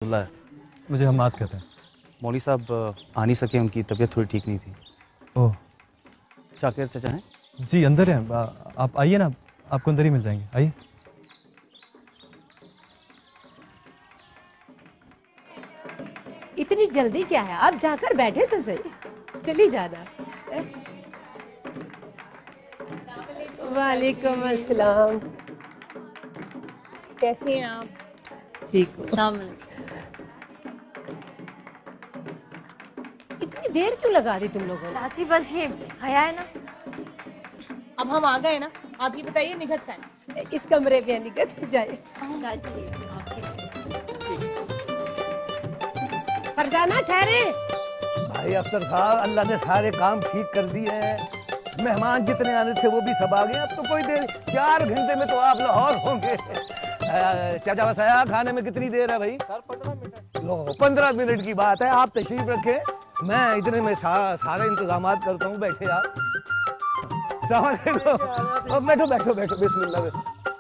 अब्दुल्ला है। मुझे हम्माद कहते हैं। मौली साहब आ नहीं सके, उनकी तबीयत थोड़ी ठीक नहीं थी। ओह, शाकिर चाचा हैं? जी अंदर हैं। आप आइए ना, आपको अंदर ही मिल जाएंगे, आइए। इतनी जल्दी क्या है, आप जाकर बैठे तो सही, चली जाना। वालेकुम अस्सलाम। कैसी हैं आप? ठीक हो? इतनी देर क्यों लगा दी तुम लोगों ने? चाची बस ये हया है ना। अब हम आ गए ना, आप ही बताइए निगत का है। इस कमरे में निकल जाए। फरजाना ठहरे। भाई अख्तर साहब, अल्लाह ने सारे काम ठीक कर दिए हैं। मेहमान जितने आने थे वो भी सब आ गए। अब तो कोई देर, 4 घंटे में तो आप लाहौर होंगे। चाचा वसाया, खाने में कितनी देर है भाई? Sir 15 minute. 15 मिनट की बात है, आप तशरीफ रखें, मैं इतने में सारे इंतजाम करता हूँ। बैठे आप। बैठो बैठो बैठो, बिस्मिल्लाह।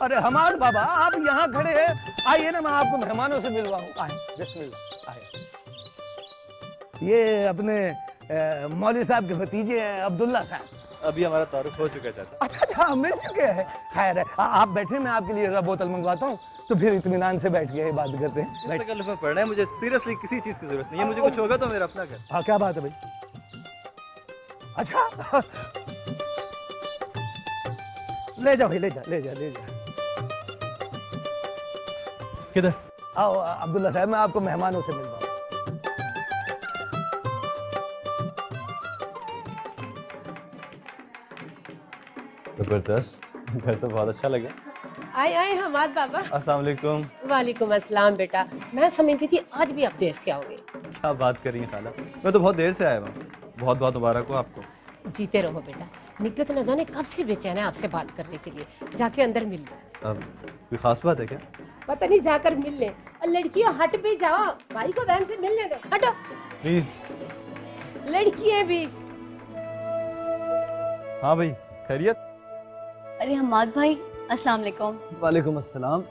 अरे हमाद बाबा, आप यहाँ खड़े हैं, आइए ना, मैं आपको मेहमानों से मिलवाऊँ। आए, बिस्मिल्लाह, आए। ये अपने मौलवी साहब के भतीजे हैं, अब्दुल्ला साहब। अभी हमारा तारुफ हो चुका है चाचा। अच्छा, मिल चुके हैं। खैर है, आप बैठे, मैं आपके लिए जरा बोतल मंगवाता हूँ, तो फिर इत्मीनान से बैठ के बात करते हैं। तकल्लुफ़ में पड़ रहा है, मुझे सीरियसली किसी चीज़ की जरूरत नहीं है। मुझे कुछ होगा तो मेरा अपना घर। हाँ, क्या बात है भाई? अच्छा, ले जा भाई, ले जा ले जा ले जा। किधर? आओ अब्दुल्ला साहब, मैं आपको मेहमानों से मिलवाऊँ। जबरदस्त, घर तो बहुत अच्छा लगा। आए आए हमाद बाबा। अस्सलाम वालेकुम। वालेकुम अस्सलाम। बेटा, मैं समझती थी आज भी आप देर से आओगे। क्या बात कर रही हैं खाला, मैं तो बहुत देर से आया हूँ। बहुत बहुत मुबारक हो आपको। जीते रहो बेटा। निकत न जाने कब से बेचैन है आपसे बात करने के लिए। जाके अंदर मिल लो। अब कोई खास बात है क्या? पता नहीं, जाकर मिल ले। लड़कियां हट भी जाओ, भाई को वैन से मिलने दो। हटो प्लीज। लड़कियां भी। हाँ भाई, खैरियत? अरे हम्माद भाई, अस्सलाम वालेकुम। वालेकुम अस्सलाम।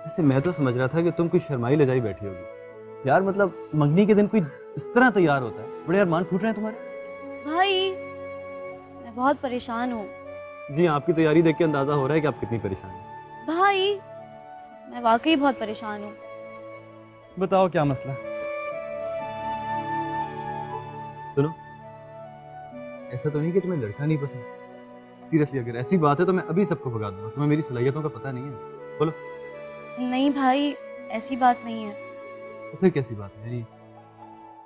वैसे मैं तो समझ रहा था कि तुम कुछ शर्माई ले जाई बैठी होगी। यार मतलब मंगनी के दिन कोई इस तरह तैयार होता है? बड़े अरमान फूट रहे हैं तुम्हारे। भाई मैं बहुत परेशान हूँ। जी, आपकी तैयारी देख के अंदाजा हो रहा है कि आप कितनी परेशान हैं। भाई मैं वाकई बहुत परेशान हूँ। बताओ क्या मसला? सुनो, ऐसा तो नहीं कि तुम्हें लड़का नहीं पसंद। सीरियसली, अगर ऐसी बात है तो मैं अभी सबको भगा दूंगा। तुम्हें मेरी सलाहियतों का पता नहीं है। बोलो। नहीं भाई, ऐसी बात नहीं है। तो फिर कैसी बात है मेरी?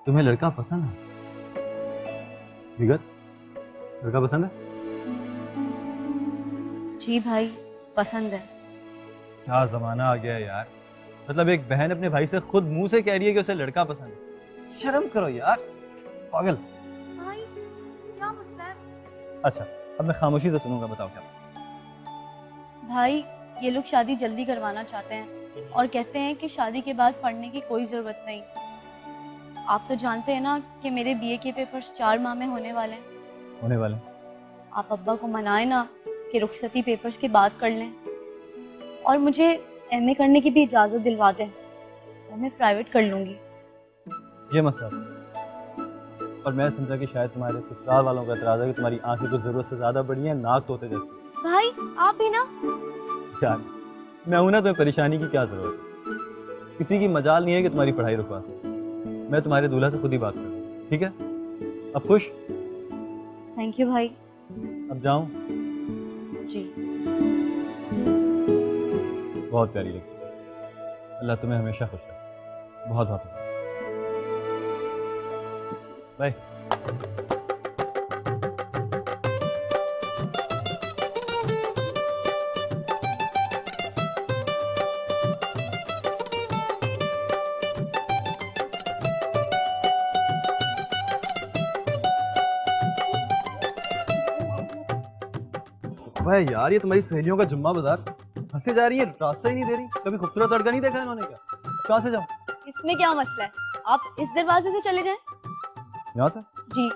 तुम्हें लड़का पसंद है? विगत, लड़का पसंद है? जी भाई, पसंद है। क्या जमाना आ गया है यार। मतलब एक बहन अपने भाई से खुद मुंह से कह रही है कि उसे लड़का पसंद है। शर्म करो यार, पागल। भाई क्या मसला है? अच्छा, अब मैं खामोशी से सुनूंगा, बताओ क्या। भाई ये लोग शादी जल्दी करवाना चाहते हैं और कहते हैं कि शादी के बाद पढ़ने की कोई जरूरत नहीं। आप तो जानते हैं ना कि मेरे बीए के पेपर्स 4 माह में होने वाले हैं। होने वाले? आप अब्बा को मनाए ना कि रुखसती पेपर्स की बात कर लें और मुझे एमए करने की भी इजाजत दिलवा दें और मैं प्राइवेट कर लूंगी। ये मसला था। और मैं समझा कि शायद तुम्हारे ससुराल वालों का एतराज है कि तुम्हारी आंखें तो जरूरत से ज्यादा बड़ी हैं, नाक तोते जैसी। भाई आप भी ना। यार मैं हूं ना, तुम्हें परेशानी की क्या जरूरत है? किसी की मजाल नहीं है कि तुम्हारी पढ़ाई रुकवा सकूं। मैं तुम्हारे दूल्हा से खुद ही बात करूँ, ठीक है? अब खुश? थैंक यू भाई। अब जाऊं? जी। बहुत प्यारी लगती है। अल्लाह तुम्हें हमेशा खुश रखे। बहुत बहुत बाय। भाई यार, ये तुम्हारी सहेलियों का जुम्मा बाजार। हंसे जा रही है, रास्ता ही नहीं दे रही। कभी खूबसूरत लड़का नहीं देखा इन्होंने क्या? कहाँ से जाऊं? इसमें क्या मसला है? आप इस दरवाजे से चले जाएं। यहाँ से? जी।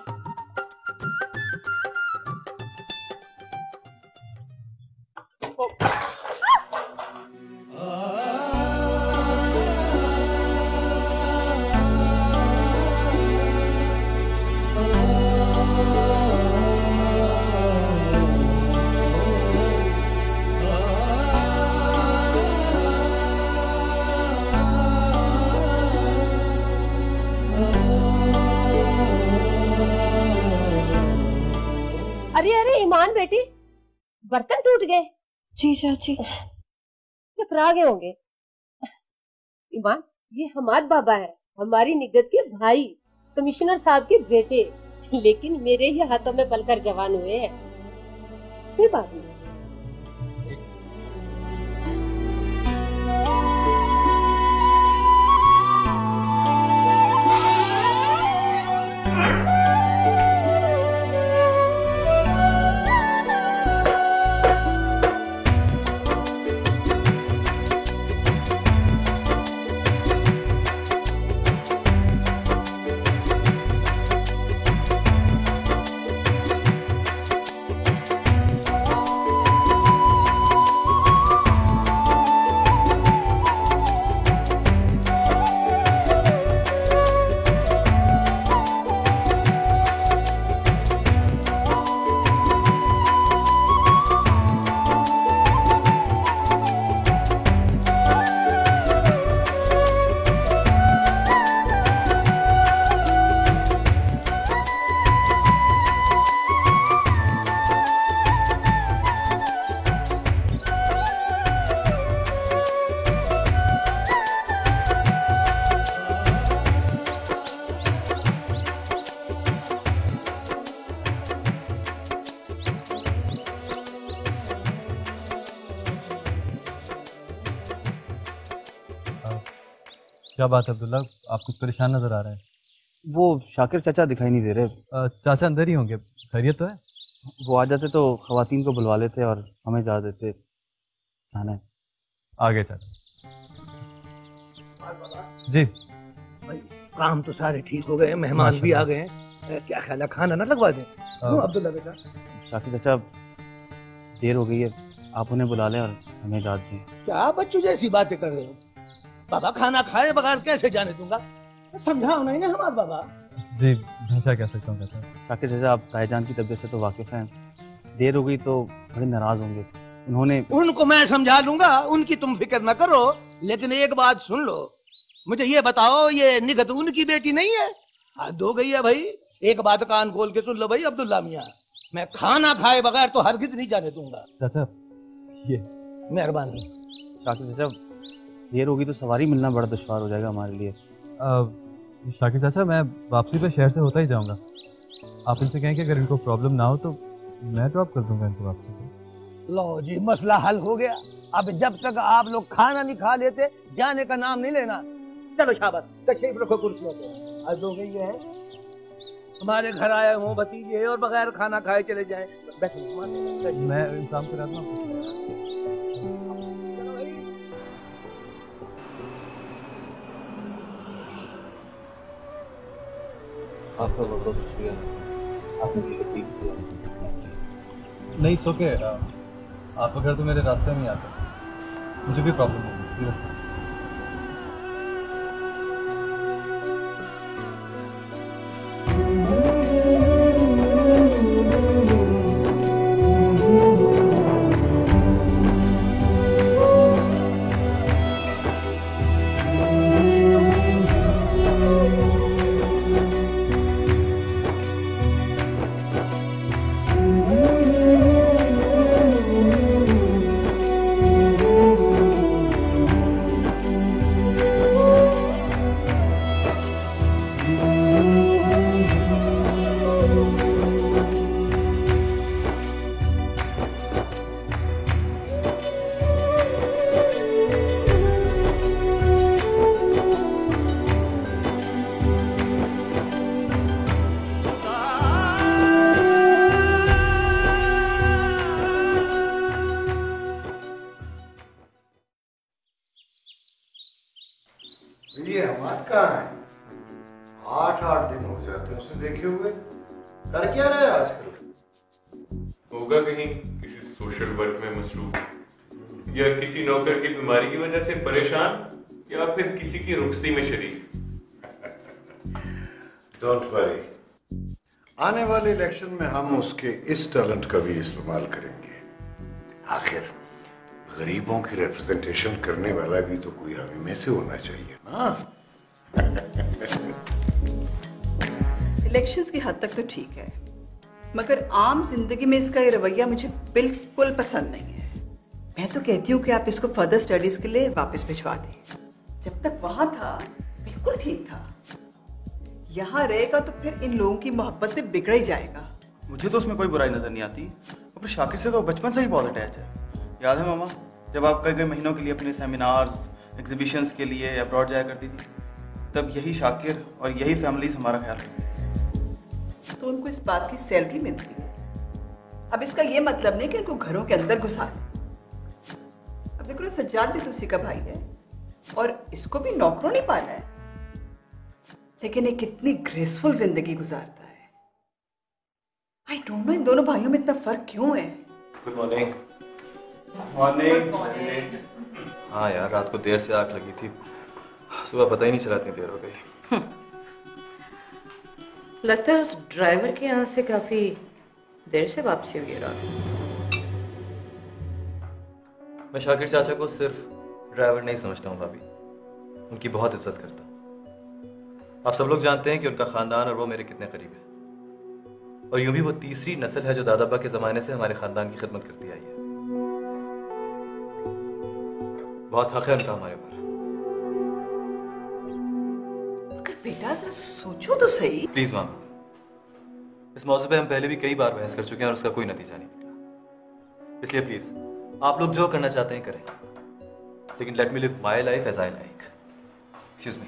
ईमान बेटी, बर्तन टूट गए? जी चाची। टकरा गए होंगे। ईमान, ये हमाद बाबा है, हमारी निगत के भाई, कमिश्नर साहब के बेटे, लेकिन मेरे ही हाथों में पलकर जवान हुए हैं। कोई बात नहीं। क्या बात है अब्दुल्ला, आप कुछ परेशान नजर आ रहे हैं? वो शाकिर चाचा दिखाई नहीं दे रहे। चाचा अंदर ही होंगे, खैरियत तो है? वो आ जाते तो खवातीन को बुलवा लेते और हमें जा देते। जाना है। आगे चाचा। जी भाई काम तो सारे ठीक हो गए, मेहमान भी आ गए हैं। क्या ख्याल है, खाना ना लगवा दें? अब्दुल्ला बेटा, शाकिर चाचा, देर हो गई है, आप उन्हें बुला लें और हमें जा दें। क्या बच्चों जैसी बातें कर रहे हो? बाबा खाना खाए बगैर कैसे जाने दूंगा? समझाओ नहीं ना हमारे बाबा। जी मैं क्या कह सकता हूँ चाचा? शाकिर चाचा, आप ताईजान की तबीयत से तो वाकिफ हैं, देर हो गई तो बड़े नाराज होंगे। उन्होंने उनको मैं समझा लूंगा, उनकी तुम फिक्र न करो। लेकिन एक बात सुन लो, मुझे ये बताओ, ये निगत उनकी बेटी नहीं है? हद हो गई है भाई। एक बात कान खोल के सुन लो भाई अब्दुल्ला मियाँ, मैं खाना खाए बगैर तो हरगिज नहीं जाने दूंगा। चाचा ये मेहरबानी। शाकिर चाचा, देर होगी तो सवारी मिलना बड़ा दुश्वार हो जाएगा हमारे लिए। शाकिर चाचा, मैं वापसी पे शहर से होता ही जाऊंगा। आप इनसे कहें कि अगर इनको प्रॉब्लम ना हो तो मैं ड्रॉप कर दूंगा इनको वापसी पे। लो जी, मसला हल हो गया। अब जब तक आप लोग खाना नहीं खा लेते, जाने का नाम नहीं लेना। चलो शाबाश, तशरीफ रखो कुर्सियों पे। हद हो गई है, हमारे घर आए हों भतीजे और बगैर खाना खाए चले जाए। मैं इंतजाम करा दूँ। आपका बहुत बहुत शुक्रिया, आपने मुझे ठीक किया। नहीं सोके, आप अगर तो मेरे रास्ते में आते मुझे भी प्रॉब्लम होगी सीरियसली। ये हमाद कहाँ है? 8-8 दिन हो जाते हैं उसे देखे हुए। कर क्या रहे आजकल? होगा कहीं किसी सोशल वर्क में मसरूफ, या किसी नौकर की बीमारी की वजह से परेशान, या फिर किसी की रुखसती में शरीक। डोंट वरी, आने वाले इलेक्शन में हम उसके इस टैलेंट का भी इस्तेमाल करेंगे। आखिर गरीबों की रिप्रेजेंटेशन करने वाला भी तो कोई हम में से होना चाहिए ना। इलेक्शंस की हद तक तो ठीक है, मगर आम जिंदगी में इसका ये रवैया मुझे बिल्कुल पसंद नहीं है। मैं तो कहती हूँ कि आप इसको फर्दर स्टडीज के लिए वापस भिजवा दें। जब तक वहां था बिल्कुल ठीक था, यहाँ रहेगा तो फिर इन लोगों की मोहब्बत में बिगड़ ही जाएगा। मुझे तो उसमें कोई बुराई नजर नहीं आती। अपने शाकिर से तो बचपन से ही बहुत अटैच है। याद है मामा, जब आप कई महीनों के लिए अपने सेमिनार्स, एग्जीबिशंस के लिए अब्रॉड जाया करती थी, तब यही शाकिर और यही फैमिलीज हमारा ख्याल रखती। तो उनको इस बात की सैलरी मिलती है। अब इसका ये मतलब नहीं कि उनको घरों के अंदर घुसा दें। अब देखो, सज्जाद भी तो उसी का भाई है और इसको भी नौकरों नहीं पाना है, लेकिन ये कितनी ग्रेसफुल जिंदगी गुजारता है। आई डोंट नो इन दोनों भाइयों में इतना फर्क क्यों है। Good morning. मॉर्निंग। हाँ यार, रात को देर से आग लगी थी, सुबह पता ही नहीं चला इतनी देर हो गई। लगता है उस ड्राइवर के यहाँ से काफी देर से वापसी हुई है रात। मैं शाकिर चाचा को सिर्फ ड्राइवर नहीं समझता हूँ भाभी, उनकी बहुत इज्जत करता हूँ। आप सब लोग जानते हैं कि उनका खानदान और वो मेरे कितने करीब है, और यूं भी वो तीसरी नस्ल है जो दादाबा के जमाने से हमारे खानदान की खिदमत करती आई है। बहुत हक है उनका हमारे ऊपर। मगर बेटा जरा सोचो तो सही। प्लीज मामा, इस मौजू पे हम पहले भी कई बार बहस कर चुके हैं और उसका कोई नतीजा नहीं निकला। इसलिए प्लीज आप लोग जो करना चाहते हैं करें, लेकिन let me live my life as I like. Excuse me.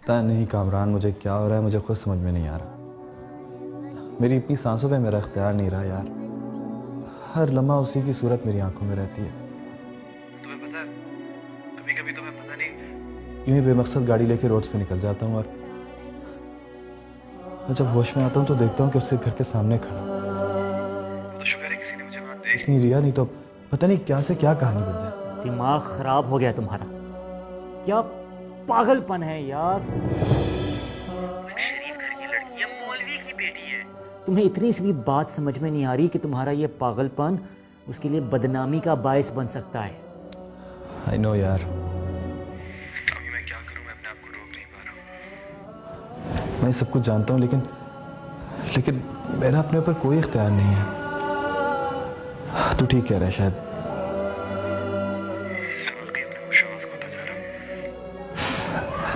पता नहीं कामरान, मुझे क्या हो रहा है, मुझे खुद समझ में नहीं आ रहा। मेरी इतनी सांसों पे मेरा इख्तियार नहीं रहा यार। हर लम्हा उसी की सूरत मेरी आंखों में रहती है। तुम्हें पता है, कभी कभी तो मैं पता नहीं यूं ही बेमकसद गाड़ी लेके रोड्स पे निकल जाता हूँ, और जब होश में आता हूँ तो देखता हूँ कि उसके घर के सामने खड़ा। तो शुक्र है किसी ने मुझे बात देख नहीं लिया, नहीं तो पता नहीं क्या से क्या कहानी बन जाए। दिमाग खराब हो गया तुम्हारा, क्या पागलपन है यार। शरीफ घर की लड़की है, मौलवी की बेटी है। तुम्हें इतनी सी भी बात समझ में नहीं आ रही कि तुम्हारा ये पागलपन उसके लिए बदनामी का बायस बन सकता है। आई नो यार, अभी मैं क्या करूं, मैं अपने आप को रोक नहीं पा रहा हूं। मैं सब कुछ जानता हूं, लेकिन मेरा अपने ऊपर कोई इख्तियार नहीं है। तू ठीक कह रहा है शायद।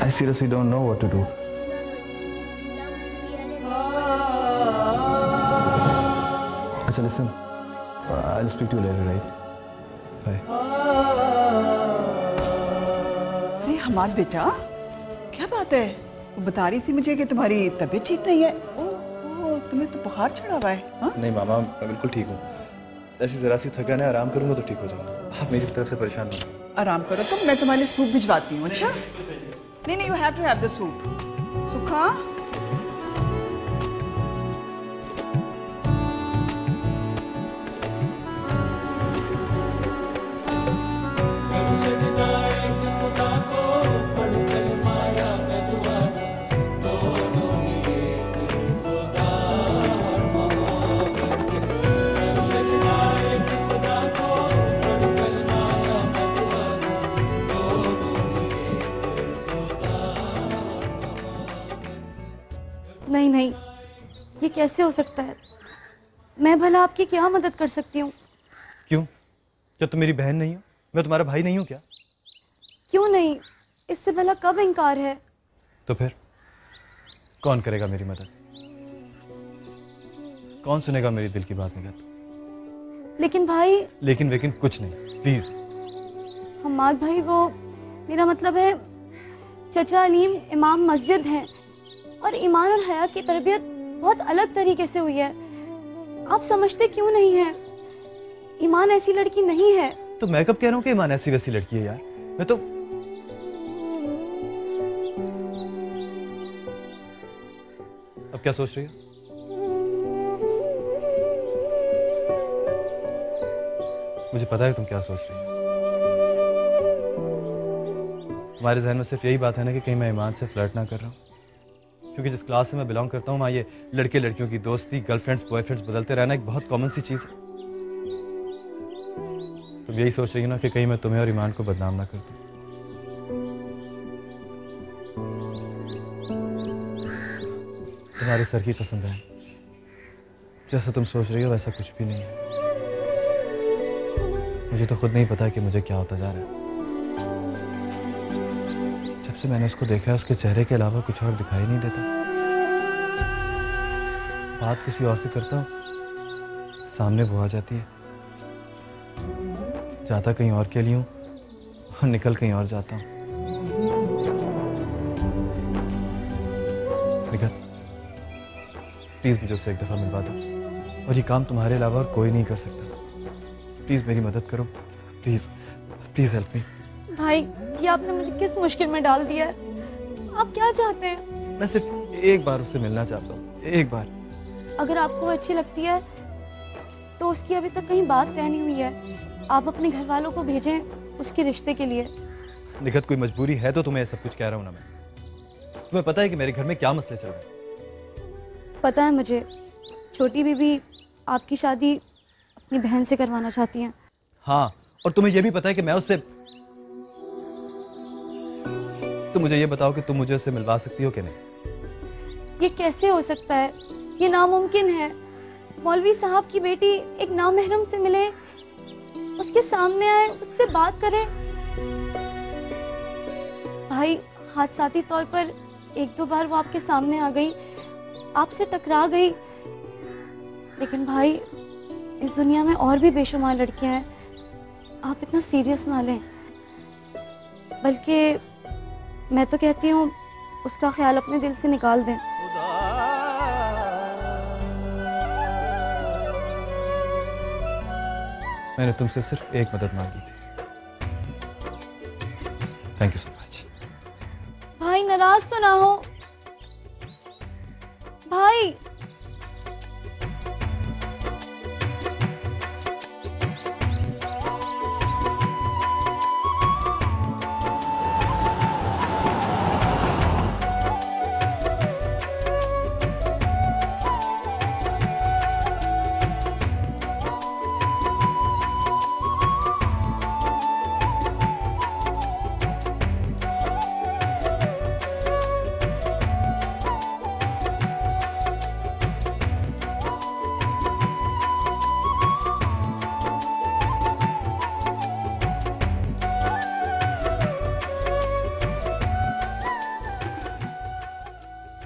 I seriously don't know what to do. अच्छा listen, I'll speak to you later, right? Bye. अरे हमाद बेटा, क्या बात है? वो बता रही थी मुझे कि तुम्हारी तबीयत ठीक नहीं है। ओह, तुम्हें तो बुखार चढ़ा हुआ है। हा? नहीं मामा, मैं बिल्कुल ठीक हूँ। ऐसी जरा सी थकान है, आराम करूंगा तो ठीक हो जाऊंगा। आप मेरी तरफ से परेशान मत। आराम करो तुम, मैं तुम्हारे लिए सूप भिजवाती हूँ। अच्छा नहीं, you have to have the soup. सुखा, नहीं नहीं, ये कैसे हो सकता है? मैं भला आपकी क्या मदद कर सकती हूँ? क्यों? क्या तुम मेरी बहन नहीं हो? मैं तुम्हारा भाई नहीं हूँ क्या? क्यों नहीं, इससे भला कब इनकार है? तो फिर कौन करेगा मेरी मदद? कौन सुनेगा मेरी दिल की बात निगत? लेकिन भाई। लेकिन कुछ नहीं, प्लीज। हमाद भाई, वो मेरा मतलब है चचा अलीम इमाम मस्जिद हैं, और ईमान और हया की तरबियत बहुत अलग तरीके से हुई है। आप समझते क्यों नहीं हैं? ईमान ऐसी लड़की नहीं है। तो मैं कब कह रहा हूँ कि ईमान ऐसी वैसी लड़की है यार? मैं तो अब क्या सोच रही हो? मुझे पता है तुम क्या सोच रही हो। तुम्हारे जहन में सिर्फ यही बात है ना कि कहीं मैं ईमान से फ्लर्ट ना कर रहा हूँ, क्योंकि जिस क्लास से मैं बिलोंग करता हूँ वहाँ ये लड़के लड़कियों की दोस्ती, गर्लफ्रेंड्स बॉयफ्रेंड्स बदलते रहना एक बहुत कॉमन सी चीज है। तुम यही सोच रही हो ना कि कहीं मैं तुम्हें और ईमान को बदनाम ना कर दूं। तुम्हारे सर की कसम है, जैसा तुम सोच रही हो वैसा कुछ भी नहीं है। मुझे तो खुद नहीं पता कि मुझे क्या होता जा रहा है। जब से मैंने उसको देखा है उसके चेहरे के अलावा कुछ और दिखाई नहीं देता। बात किसी और से करता हूँ, सामने वो आ जाती है। जाता कहीं और के लिए हूँ और निकल कहीं और जाता हूँ। निकल, प्लीज मुझे उससे एक दफा मिलवा दो, और ये काम तुम्हारे अलावा और कोई नहीं कर सकता। प्लीज मेरी मदद करो, प्लीज प्लीज हेल्प मी। भाई, ये आपने मुझे किस मुश्किल में डाल दिया है? आप क्या चाहते हैं? मैं सिर्फ एक बार उससे मिलना चाहता हूँ, एक बार। अगर आपको अच्छी लगती है तो उसकी अभी तक कहीं बात तय नहीं हुई है। आप अपने घर वालों को भेजें उसके रिश्ते के लिए। निखत, कोई मजबूरी है तो तुम्हें सब कुछ कह रहा हूँ ना मैं। तुम्हें पता है कि मेरे घर में क्या मसले चल रहे हैं? पता है मुझे। छोटी बीबी आपकी शादी अपनी बहन से करवाना चाहती हैं। हाँ, और तुम्हें यह भी पता है कि मैं उससे... तो मुझे ये बताओ कि तुम मुझे उससे मिलवा सकती हो कि नहीं? ये कैसे हो सकता है? ये नामुमकिन है। मौलवी साहब की बेटी एक नामहरम से मिले, उसके सामने आए, उससे बात करे। भाई, हादसाती तौर पर एक दो बार वो आपके सामने आ गई, आपसे टकरा गई, लेकिन भाई इस दुनिया में और भी बेशुमार लड़कियां हैं। आप इतना सीरियस ना लें। बल्कि मैं तो कहती हूँ उसका ख्याल अपने दिल से निकाल दें। मैंने तुमसे सिर्फ एक मदद मांगी थी। Thank you so much. भाई, नाराज तो ना हो। भाई,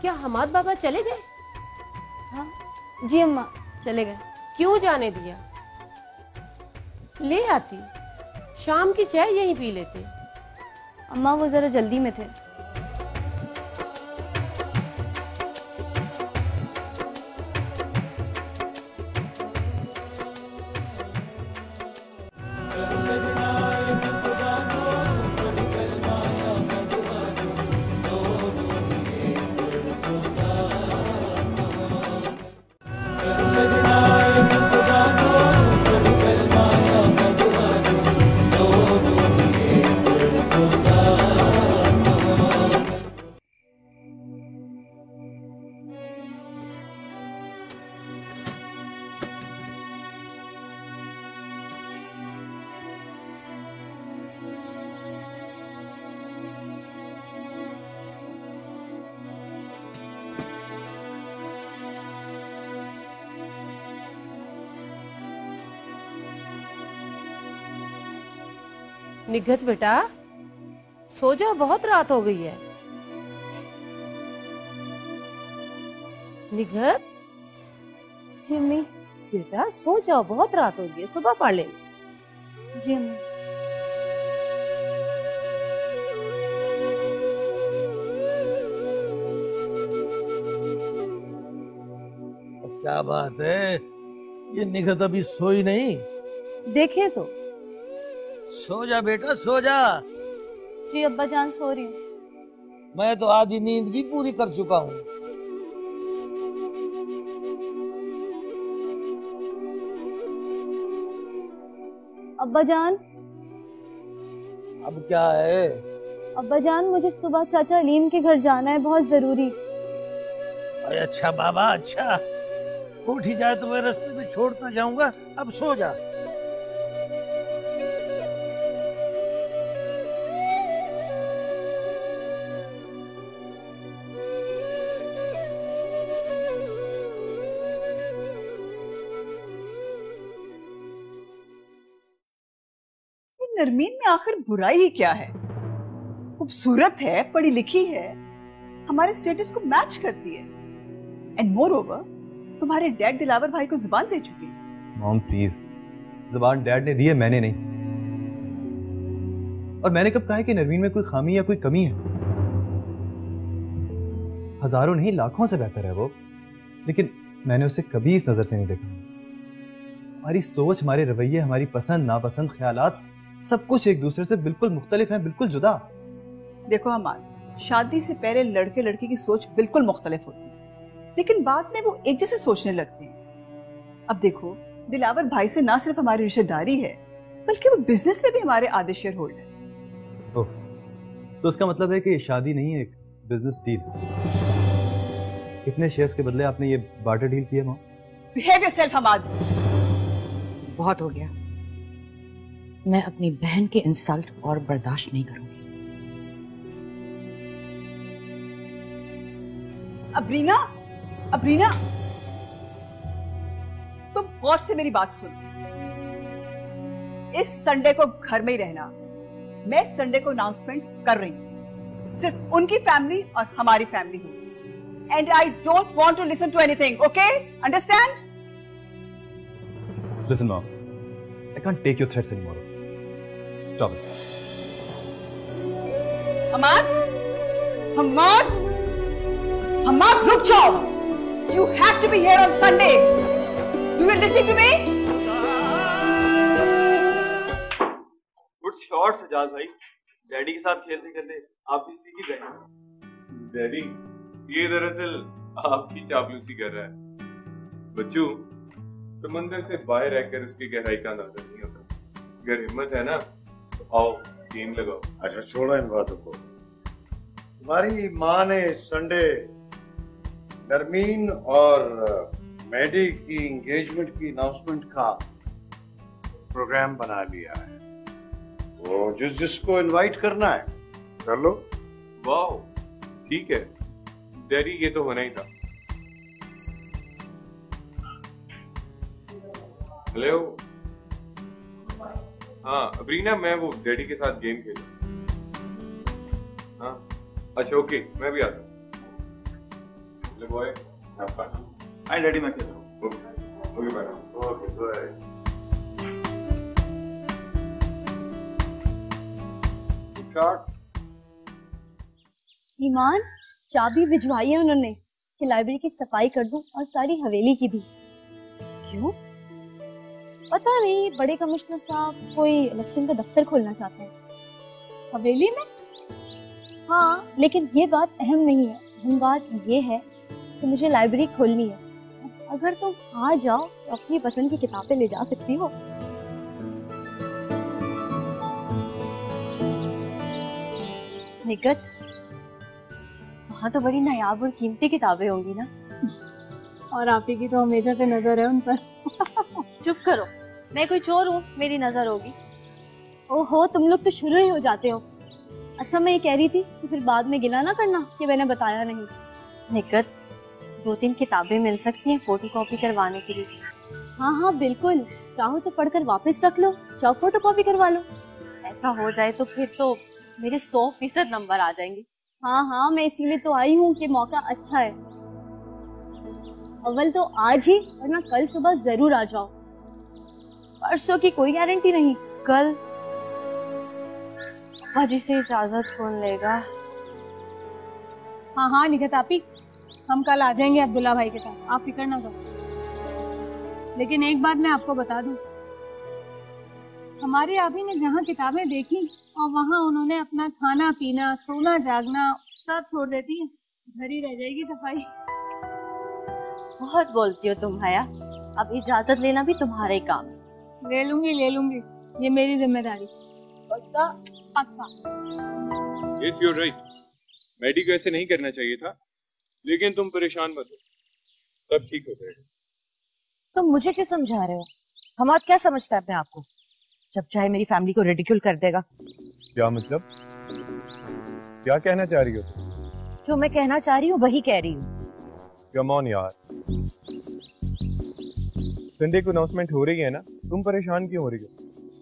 क्या हमाद बाबा चले गए? हाँ जी अम्मा, चले गए। क्यों जाने दिया? ले आती, शाम की चाय यहीं पी लेते। अम्मा, वो जरा जल्दी में थे। निघत बेटा, सो जाओ, बहुत रात हो गई है। निघत, जी अम्मी। बेटा सो जाओ, बहुत रात हो गई है, सुबह पढ़ लेना। जी अम्मी। क्या बात है, ये निघत अभी सोई नहीं? देखें तो। सो जा बेटा, सो जा। जी अब्बा जान, सो रही हूँ। मैं तो आधी नींद भी पूरी कर चुका हूँ। अब्बा जान। अब क्या है? अब्बा जान, मुझे सुबह चाचा अलीम के घर जाना है, बहुत जरूरी। अरे अच्छा बाबा, अच्छा। उठ ही जाए तो मैं रास्ते में छोड़ता जाऊंगा। अब सो जा। नरमीन में आखिर बुराई ही क्या है? खूबसूरत है, पढ़ी लिखी है, हमारे स्टेटस को मैच करती है। एंड मोर ओवर तुम्हारे डैड दिलावर भाई को जुबान दे चुकी है। मॉम प्लीज, जुबान डैड ने दी है, मैंने नहीं। और मैंने कब कहा है कि नरमीन में कोई खामी या कोई कमी है? हजारों नहीं लाखों से बेहतर है वो, लेकिन मैंने उसे कभी इस नजर से नहीं देखा। हमारी सोच, हमारे रवैये, हमारी पसंद नापसंद, ख्यालात, सब कुछ एक दूसरे से बिल्कुल मुख्तलिफ हैं, बिल्कुल जुदा। देखो हमार, शादी से पहले लड़के लड़की की सोच बिल्कुल मुख्तलिफ होती है, लेकिन बाद में वो एक जैसे सोचने लगते हैं। अब देखो, दिलावर भाई से ना सिर्फ हमारी रिश्तेदारी है, बल्कि वो बिजनेस में भी हमारे आधे शेयर होल्डर है। ओह, तो उसका मतलब है कि शादी नहीं है, एक बिजनेस डील। कितने शेयर्स के बदले आपने ये बार्टर डील किया मॉम? Behave yourself Hamad. बहुत हो गया। मैं अपनी बहन के इंसल्ट और बर्दाश्त नहीं करूंगी। अब्रीना, अब्रीना, तुम गौर से मेरी बात सुनो। इस संडे को घर में ही रहना। मैं संडे को अनाउंसमेंट कर रही हूँ। सिर्फ उनकी फैमिली और हमारी फैमिली होगी। And I don't want to listen to anything, okay? Understand? Listen, Mom. I can't take your threats anymore. Stop it. Hamad, Hamad, Hamad, रुक जाओ। You have to be here on Sunday. Do you listen to me? Good shot Sajjad भाई। Daddy के साथ खेलते खेलते आप भी सीख ही गए। डैडी, ये दरअसल आपकी चापलूसी कर रहा है। बच्चू, समंदर से बाहर रहकर उसकी गहराई का अंदाजा नहीं होता। अगर हिम्मत है ना तो आओ गेम लगाओ। अच्छा छोड़ो इन बातों को। तुम्हारी माँ ने संडे नरमीन और मैडी की एंगेजमेंट की अनाउंसमेंट का प्रोग्राम बना लिया है। वो जिसको इनवाइट करना है कर लो। वाह, ठीक है डैडी, ये तो होना ही था। हेलो। हाँ अब्रीना, मैं वो डैडी के साथ गेम खेल। हाँ अच्छा ओके, मैं भी आता हूँ। हेलो बॉय, हाय डैडी, मैं खेल रहा हूँ। Okay bye. Okay bye. Iman, चाबी भिजवाई है उन्होंने कि लाइब्रेरी की सफाई कर दूं और सारी हवेली की भी। क्यों? पता नहीं, बड़े कमिश्नर साहब कोई इलेक्शन का दफ्तर खोलना चाहते हैं हवेली में। हाँ, लेकिन ये बात अहम नहीं है। अहम बात ये है कि मुझे लाइब्रेरी खोलनी है। अगर तुम आ जाओ तो अपनी पसंद की किताबें ले जा सकती हो। निकट, वहाँ तो बड़ी नायाब और कीमती किताबें होंगी ना। और आप ही की तो हमेशा से नजर है उन पर। चुप करो, मैं कोई चोर हूँ मेरी नजर होगी? ओहो, तुम लोग तो शुरू ही हो जाते हो। अच्छा, मैं ये कह रही थी कि फिर बाद में गिला ना करना कि मैंने बताया नहीं। निकट, 2-3 किताबें मिल सकती हैं फोटोकॉपी करवाने के लिए। हाँ हाँ बिल्कुल, चाहो तो पढ़कर वापस रख लो, चाहो फोटोकॉपी करवा लो। ऐसा हो जाए तो फिर तो मेरे 100% नंबर आ जाएंगे। हाँ हाँ, मैं इसीलिए तो आई हूँ कि मौका अच्छा है। अव्वल तो आज ही, वरना कल सुबह जरूर आ जाओ। परसों की कोई गारंटी नहीं। कल बाजी से इजाजत कौन लेगा? हाँ हाँ निकट आपी, हम कल आ जाएंगे अब्दुल्ला भाई के साथ, आप फिक्र ना करो। लेकिन एक बात मैं आपको बता दूं, हमारे अभी ने जहाँ किताबें देखी और वहाँ उन्होंने अपना खाना पीना सोना जागना सब छोड़ देती है, घर ही रह जाएगी सफाई। बहुत बोलती हो तुम हया, अब इजाजत लेना भी तुम्हारा ही काम है। ले लूंगी, ये मेरी जिम्मेदारी। Yes, you're right. मैडी को ऐसे नहीं करना चाहिए था, लेकिन तुम परेशान मत हो, सब ठीक हो जाएगा। तुम मुझे क्यों समझा रहे हो? हमाद क्या समझता है अपने आप को? जब चाहे मेरी फैमिली को रिडिक्यूल कर देगा। क्या मतलब? क्या कहना चाह रही हो? जो मैं कहना चाह रही हूँ वही कह रही हूँ। कम ऑन यार, संडे को अनाउंसमेंट हो रही है ना, तुम परेशान क्यों हो रही हो?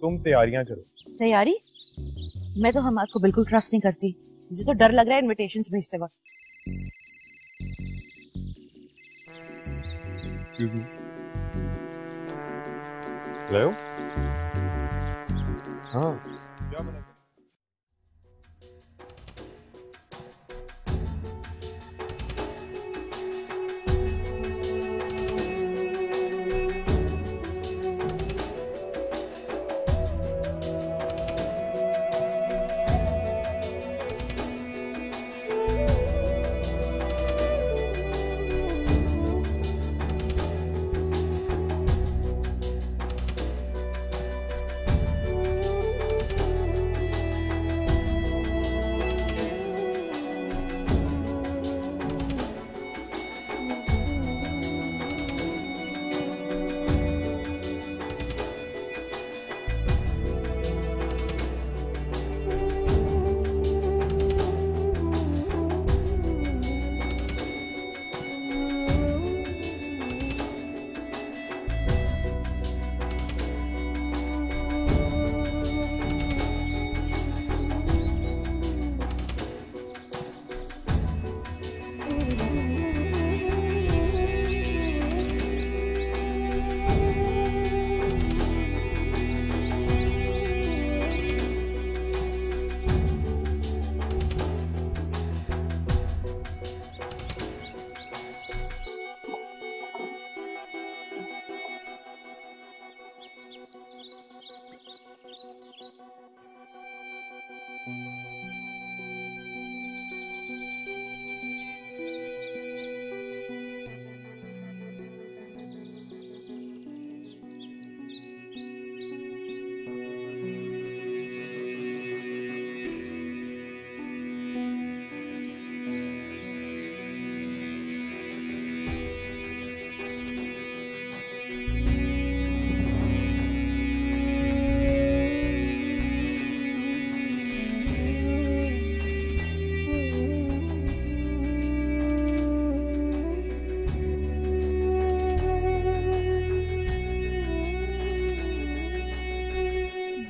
तुम तैयारियां करो। तैयारी? मैं तो हमाद को बिल्कुल ट्रस्ट नहीं करती। मुझे तो डर लग रहा है इनविटेशंस भेजते वक्त। हेलो, हाँ क्या बना?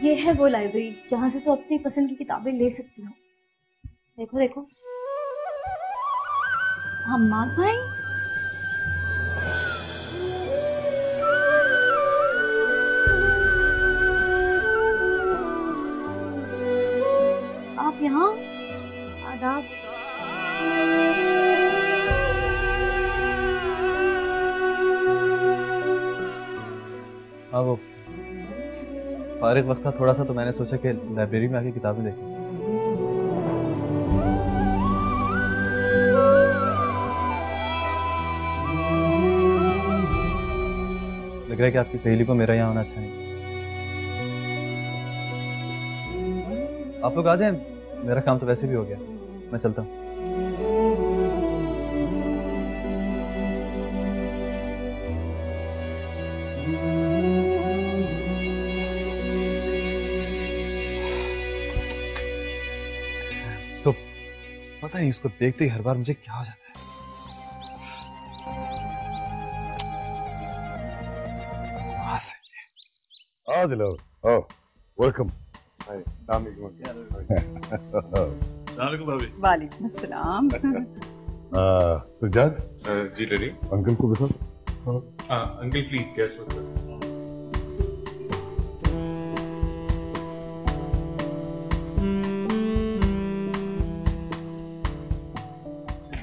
ये है वो लाइब्रेरी जहाँ से तो अपनी पसंद की किताबें ले सकती हो। देखो देखो, हम्माद भाई, आप यहाँ? आदाब। हाँ, वो फारिग वक्त था थोड़ा सा, तो मैंने सोचा कि लाइब्रेरी में आके किताबें देखें। लग रहा है कि आपकी सहेली को मेरा यहाँ आना अच्छा नहीं। आप लोग आ जाएं, मेरा काम तो वैसे भी हो गया, मैं चलता हूँ। तो पता नहीं इसको देखते ही हर बार मुझे क्या हो जाता है। आओ दिलो, आओ, वेलकम। वालेकुम अस्सलाम। सज्जाद जी लली, अंकल को बताओ। हाँ अंकल प्लीज, गैस मत करो।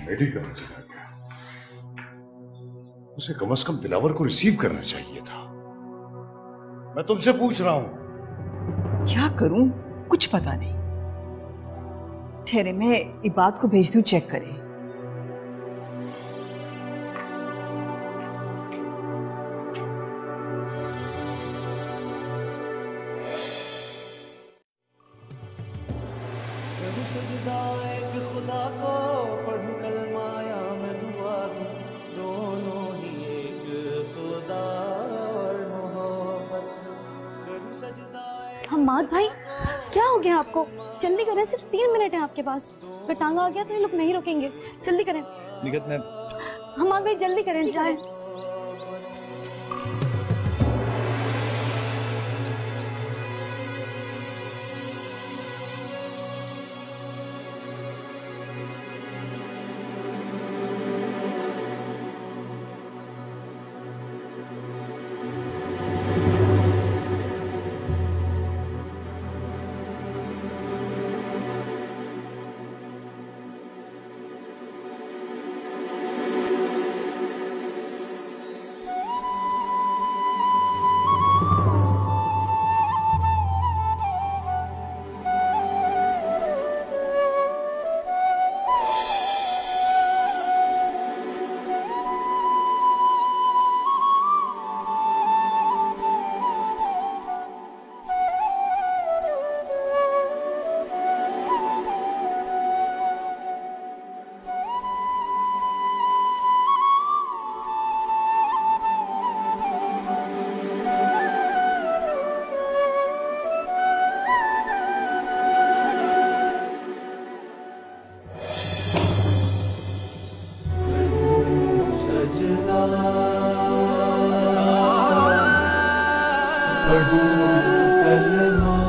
मेडी कहाँ चला गया? उसे कम से कम दिलावर को रिसीव करना चाहिए था। मैं तुमसे पूछ रहा हूं, क्या करूं कुछ पता नहीं। ठहरे, मैं इबाद को भेज दूं चेक करे। हम्माद भाई, क्या हो गया आपको? जल्दी करें, सिर्फ 3 मिनट है आपके पास। अगर टांगा आ गया तो ये लोग नहीं रुकेंगे। जल्दी करें निगत में। हम्माद भाई जल्दी करें, जाए। पढ़ूं कलमा